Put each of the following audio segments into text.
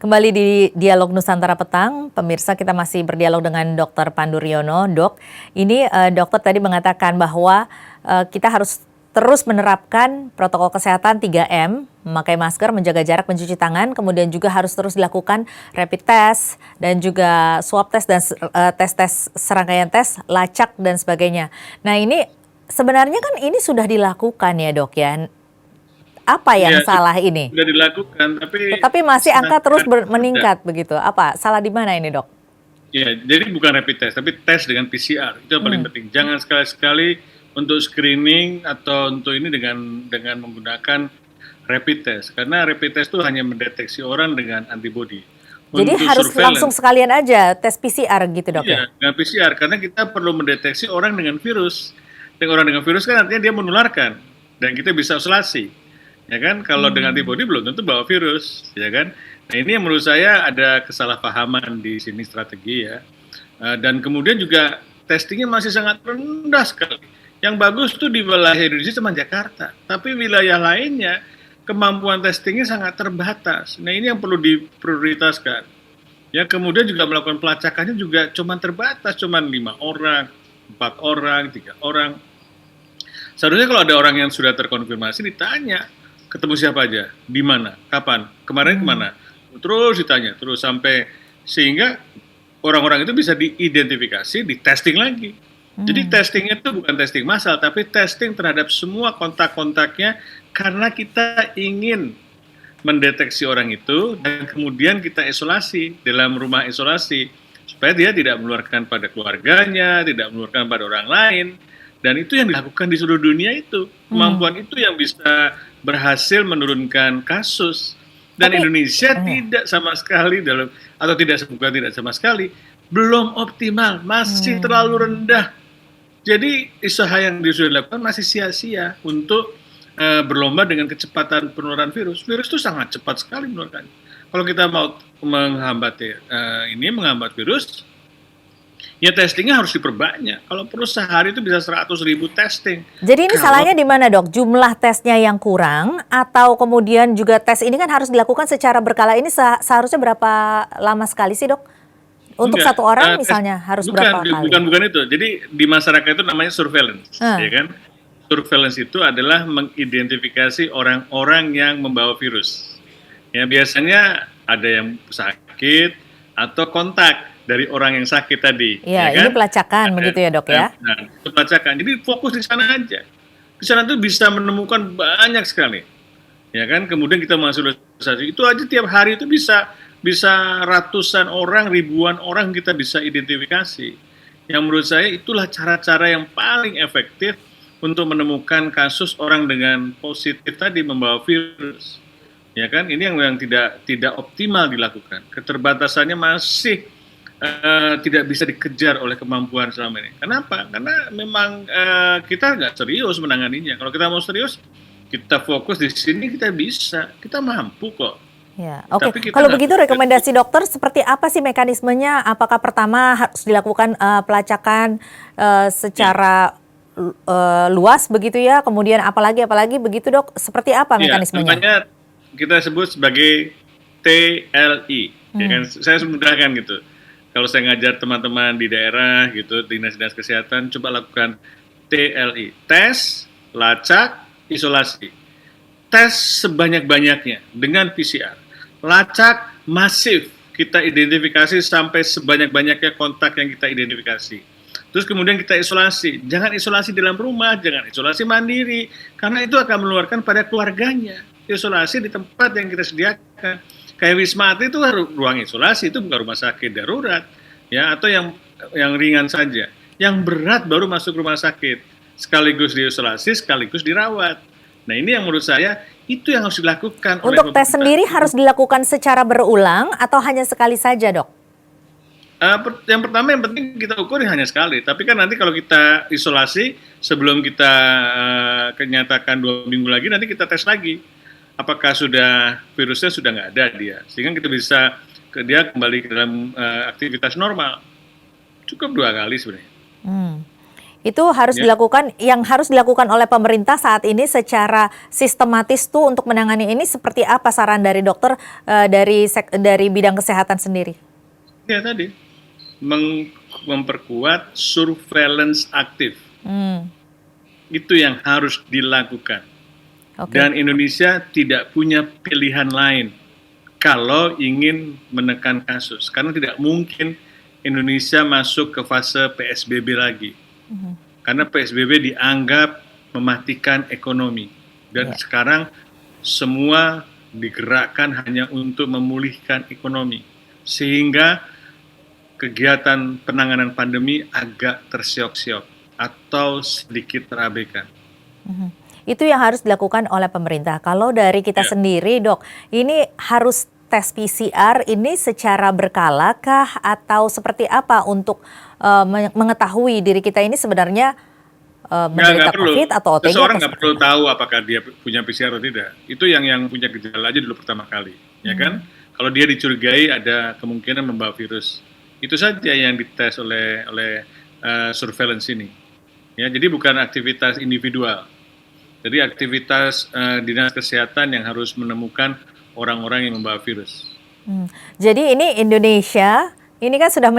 Kembali di Dialog Nusantara Petang, pemirsa kita masih berdialog dengan Dr. Pandu Riono. Dok, ini dokter tadi mengatakan bahwa kita harus terus menerapkan protokol kesehatan 3M, memakai masker, menjaga jarak, mencuci tangan, kemudian juga harus terus dilakukan rapid test dan juga swab test dan tes-tes serangkaian tes, lacak dan sebagainya. Nah ini sebenarnya kan ini sudah dilakukan ya dok ya, apa yang Iya, salah ini? sudah dilakukan, tapi Tetapi masih angka terus sangat rendah. meningkat begitu. Apa salah di mana ini, Dok? Ya, jadi bukan rapid test, tapi tes dengan PCR itu yang paling Hmm. penting. Jangan sekali-sekali untuk screening atau untuk ini dengan menggunakan rapid test, karena rapid test itu hanya mendeteksi orang dengan antibody. Jadi Untuk harus langsung surveillance, sekalian aja tes PCR gitu, Dok ya? iya, dengan PCR, karena kita perlu mendeteksi orang dengan virus. Dan orang dengan virus kan artinya dia menularkan, dan kita bisa isolasi. Ya kan, kalau dengan Hmm. antibody belum tentu bawa virus, ya kan. Nah ini yang menurut saya ada kesalahpahaman di sini strategi ya. Dan kemudian juga testingnya masih sangat rendah sekali. Yang bagus tuh di wilayah Indonesia cuma Jakarta, tapi wilayah lainnya kemampuan testingnya sangat terbatas. Nah ini yang perlu diprioritaskan. Ya kemudian juga melakukan pelacakannya juga cuma terbatas, cuma 5 orang, 4 orang, 3 orang. Seharusnya kalau ada orang yang sudah terkonfirmasi ditanya, ketemu siapa aja, di mana, kapan, kemarin Hmm. kemana, terus ditanya, terus sampai sehingga orang-orang itu bisa diidentifikasi, di testing lagi. Jadi Hmm. testingnya itu bukan testing massal, tapi testing terhadap semua kontak-kontaknya karena kita ingin mendeteksi orang itu dan kemudian kita isolasi dalam rumah isolasi supaya dia tidak menularkan pada keluarganya, tidak menularkan pada orang lain. Dan itu yang dilakukan di seluruh dunia itu. Hmm. Kemampuan itu yang bisa berhasil menurunkan kasus. Dan Tapi, Indonesia ya. tidak sama sekali dalam atau bukan tidak sama sekali, belum optimal, masih terlalu Hmm. rendah. Jadi usaha yang sudah dilakukan masih sia-sia untuk berlomba dengan kecepatan penularan virus. Virus itu sangat cepat sekali menularkan. Kalau kita mau menghambat virus, ya testingnya harus diperbanyak. Kalau perlu sehari itu bisa 100.000 testing. Jadi ini Kalau salahnya di mana, Dok? Jumlah tesnya yang kurang atau kemudian juga tes ini kan harus dilakukan secara berkala. Ini seharusnya berapa lama sekali sih, Dok? Untuk enggak, satu orang misalnya harus bukan berapa kali? bukan itu. Jadi di masyarakat itu namanya surveillance, Nah. ya kan? Surveillance itu adalah mengidentifikasi orang-orang yang membawa virus. Ya biasanya ada yang sakit atau kontak dari orang yang sakit tadi, Iya, ya ini kan? pelacakan begitu ya, Dok ya? Nah, itu pelacakan. Jadi fokus di sana aja. Di sana tuh bisa menemukan banyak sekali, ya kan? Kemudian kita masuk isolasi. Itu aja tiap hari itu bisa bisa ratusan orang, ribuan orang kita bisa identifikasi. Yang menurut saya itulah cara-cara yang paling efektif untuk menemukan kasus orang dengan positif tadi membawa virus. Ya kan, ini yang tidak optimal dilakukan. Keterbatasannya masih tidak bisa dikejar oleh kemampuan selama ini. Kenapa? Karena memang kita nggak serius menanganinya. Kalau kita mau serius, kita fokus di sini kita bisa, kita mampu kok. Ya, oke. Tapi kita Kalau nggak begitu bekerja terus. rekomendasi dokter seperti apa sih mekanismenya? Apakah pertama harus dilakukan pelacakan Ya, secara luas begitu ya? Kemudian apalagi begitu, Dok? Seperti apa ya, mekanismenya? namanya kita sebut sebagai TLI. Ya kan, Hmm. saya mudahkan gitu. Kalau saya ngajar teman-teman di daerah gitu, dinas-dinas kesehatan, coba lakukan TLI, tes, lacak, isolasi. Tes sebanyak-banyaknya dengan PCR. Lacak masif, kita identifikasi sampai sebanyak-banyaknya kontak yang kita identifikasi. Terus kemudian kita isolasi. Jangan isolasi dalam rumah, jangan isolasi mandiri, karena itu akan menularkan pada keluarganya. Isolasi di tempat yang kita sediakan. Kayak Wisma Atlet itu ruang isolasi, itu bukan rumah sakit darurat, ya, atau yang ringan saja. Yang berat baru masuk rumah sakit, sekaligus diisolasi, sekaligus dirawat. Nah ini yang menurut saya itu yang harus dilakukan oleh Untuk tes pemerintah. sendiri harus dilakukan secara berulang atau hanya sekali saja, Dok? Yang pertama yang penting kita ukur hanya sekali. Tapi kan nanti kalau kita isolasi sebelum kita kenyatakan 2 minggu lagi, nanti kita tes lagi. Apakah virusnya sudah nggak ada dia, sehingga kita bisa dia kembali ke dalam aktivitas normal. Cukup 2 kali sebenarnya. Hmm. Itu harus Ya, dilakukan, yang harus dilakukan oleh pemerintah saat ini secara sistematis tuh untuk menangani ini seperti apa saran dari dokter dari bidang kesehatan sendiri? ya tadi memperkuat surveillance aktif Hmm, itu yang harus dilakukan. oke. Dan Indonesia tidak punya pilihan lain kalau ingin menekan kasus, karena tidak mungkin Indonesia masuk ke fase PSBB lagi, Mhm, karena PSBB dianggap mematikan ekonomi, dan iya. sekarang semua digerakkan hanya untuk memulihkan ekonomi, sehingga kegiatan penanganan pandemi agak tersiok-siok atau sedikit terabaikan. Mhm. Itu yang harus dilakukan oleh pemerintah. Kalau dari kita Ya, sendiri, Dok, ini harus tes PCR ini secara berkala kah atau seperti apa untuk mengetahui diri kita ini sebenarnya nggak menderita perlu. COVID atau OTG Seseorang atau nggak seperti perlu apa? tahu apakah dia punya PCR atau tidak. Itu yang punya gejala aja dulu pertama kali, ya kan? Hmm. Kalau dia dicurigai ada kemungkinan membawa virus, itu saja yang dites oleh surveillance ini. Ya, jadi bukan aktivitas individual. Jadi aktivitas dinas kesehatan yang harus menemukan orang-orang yang membawa virus. Hmm. Jadi ini Indonesia ini kan sudah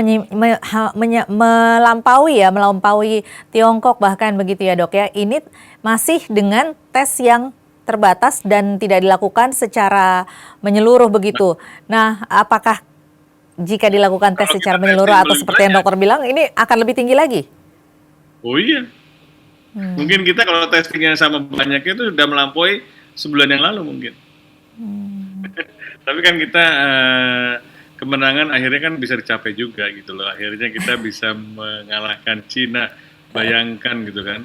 melampaui Tiongkok bahkan begitu ya dok ya. Ini masih dengan tes yang terbatas dan tidak dilakukan secara menyeluruh Nah, begitu. Nah, apakah jika dilakukan tes kalau kita secara menyeluruh testing atau lebih seperti yang banyak, dokter bilang ini akan lebih tinggi lagi? oh iya, Hmm. mungkin kita kalau testingnya sama banyaknya itu sudah melampaui sebulan yang lalu mungkin. Hmm. Tapi kan kita kemenangan akhirnya kan bisa dicapai juga gitu loh. Akhirnya kita bisa mengalahkan Cina, bayangkan gitu kan.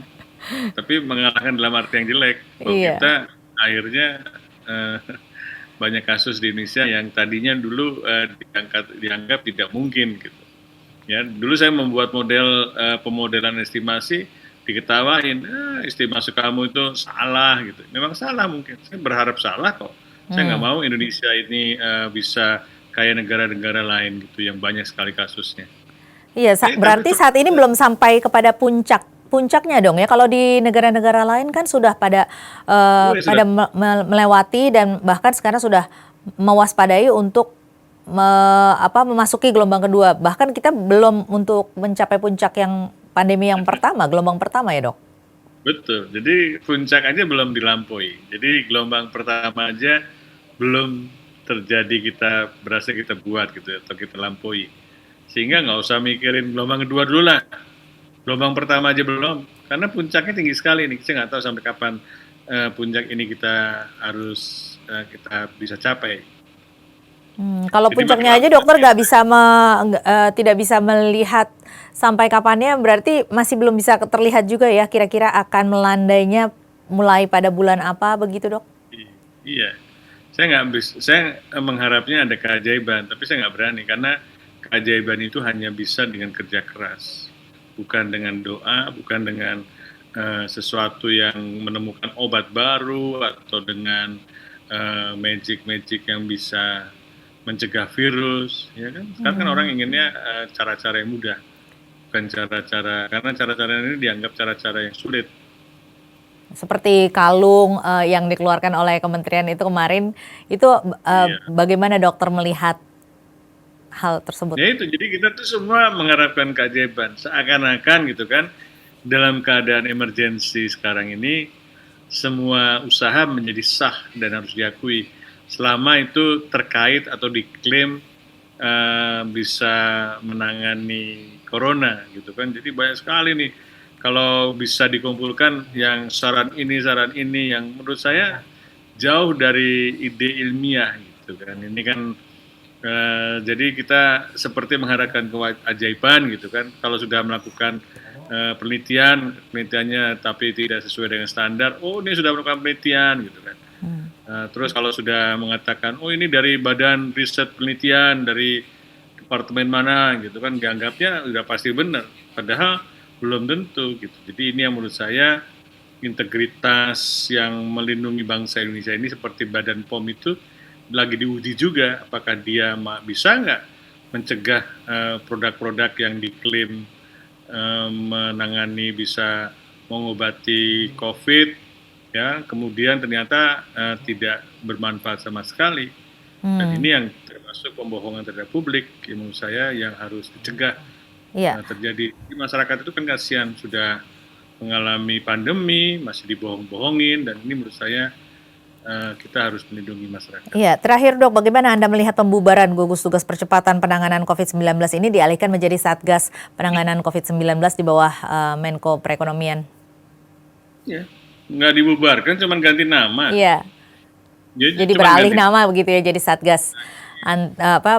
Tapi mengalahkan dalam arti yang jelek, bahwa Iya. kita akhirnya eh, banyak kasus di Indonesia yang tadinya dulu dianggap tidak mungkin gitu. Ya, dulu saya membuat model pemodelan estimasi, diketawain, estimasi kamu itu salah gitu. Memang salah mungkin. Saya berharap salah kok. Saya nggak Hmm. mau Indonesia ini bisa kayak negara-negara lain gitu yang banyak sekali kasusnya. Iya, Tapi berarti saat ini belum sampai kepada puncaknya dong ya. Kalau di negara-negara lain kan sudah oh ya sudah. melewati dan bahkan sekarang sudah mewaspadai untuk memasuki gelombang kedua. Bahkan kita belum untuk mencapai puncak yang pandemi yang pertama, gelombang pertama ya dok. Betul. Jadi puncak aja belum dilampaui. Jadi gelombang pertama aja belum terjadi, kita berhasil kita buat gitu atau kita lampaui. Sehingga nggak usah mikirin gelombang kedua dulu lah. Gelombang pertama aja belum. Karena puncaknya tinggi sekali nih. Saya nggak tahu sampai kapan puncak ini kita harus kita bisa capai. Kalau Jadi makin puncaknya lama aja dokter makin nggak bisa tidak bisa melihat sampai kapannya, berarti masih belum bisa terlihat juga ya kira-kira akan melandainya mulai pada bulan apa begitu dok? iya. Saya nggak bisa, saya mengharapnya ada keajaiban, tapi saya nggak berani karena keajaiban itu hanya bisa dengan kerja keras, bukan dengan doa, bukan dengan sesuatu yang menemukan obat baru atau dengan magic-magic yang bisa mencegah virus, ya kan? Sekarang kan orang Hmm. inginnya cara-cara yang mudah, bukan cara-cara, karena cara-cara ini dianggap cara-cara yang sulit. Seperti kalung yang dikeluarkan oleh kementerian itu kemarin, itu Iya. bagaimana dokter melihat hal tersebut? Ya itu, jadi kita tuh semua mengharapkan keajaiban, seakan-akan gitu kan, dalam keadaan emergensi sekarang ini, semua usaha menjadi sah dan harus diakui, selama itu terkait atau diklaim bisa menangani corona gitu kan. Jadi banyak sekali nih, kalau bisa dikumpulkan yang saran ini yang menurut saya jauh dari ide ilmiah gitu kan. Ini kan jadi kita seperti mengharapkan keajaiban gitu kan. Kalau sudah melakukan penelitiannya tapi tidak sesuai dengan standar, oh ini sudah melakukan penelitian gitu kan. Hmm. Terus kalau sudah mengatakan, oh ini dari badan riset penelitian, dari departemen mana gitu kan, dianggapnya sudah pasti benar. Padahal belum tentu gitu. Jadi ini yang menurut saya integritas yang melindungi bangsa Indonesia ini seperti Badan POM itu lagi diuji juga, apakah dia bisa nggak mencegah produk-produk yang diklaim menangani, bisa mengobati COVID, ya, kemudian ternyata tidak bermanfaat sama sekali. Dan ini yang termasuk pembohongan terhadap publik, yang menurut saya yang harus dicegah Iya. terjadi. Di masyarakat itu kan kasihan, sudah mengalami pandemi, masih dibohong-bohongin, dan ini menurut saya kita harus melindungi masyarakat. Iya, terakhir Dok, bagaimana Anda melihat pembubaran gugus tugas percepatan penanganan COVID-19 ini dialihkan menjadi Satgas penanganan COVID-19 di bawah Menko Perekonomian? Ya, nggak dibubarkan, cuman ganti nama. Iya, jadi Cuman beralih ganti nama begitu ya, jadi Satgas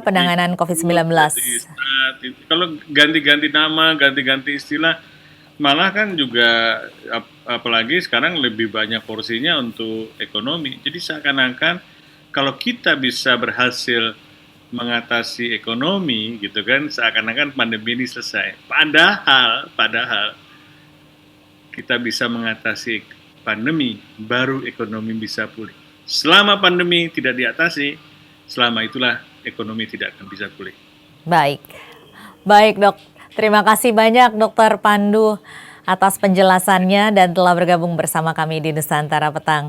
penanganan COVID-19. Kalau ganti-ganti nama, ganti-ganti istilah, malah kan juga apalagi sekarang lebih banyak porsinya untuk ekonomi. Jadi seakan-akan kalau kita bisa berhasil mengatasi ekonomi gitu kan, seakan-akan pandemi ini selesai. Padahal kita bisa mengatasi pandemi, baru ekonomi bisa pulih. Selama pandemi tidak diatasi, selama itulah ekonomi tidak akan bisa pulih. Baik, baik Dok. Terima kasih banyak Dokter Pandu atas penjelasannya dan telah bergabung bersama kami di Nusantara Petang.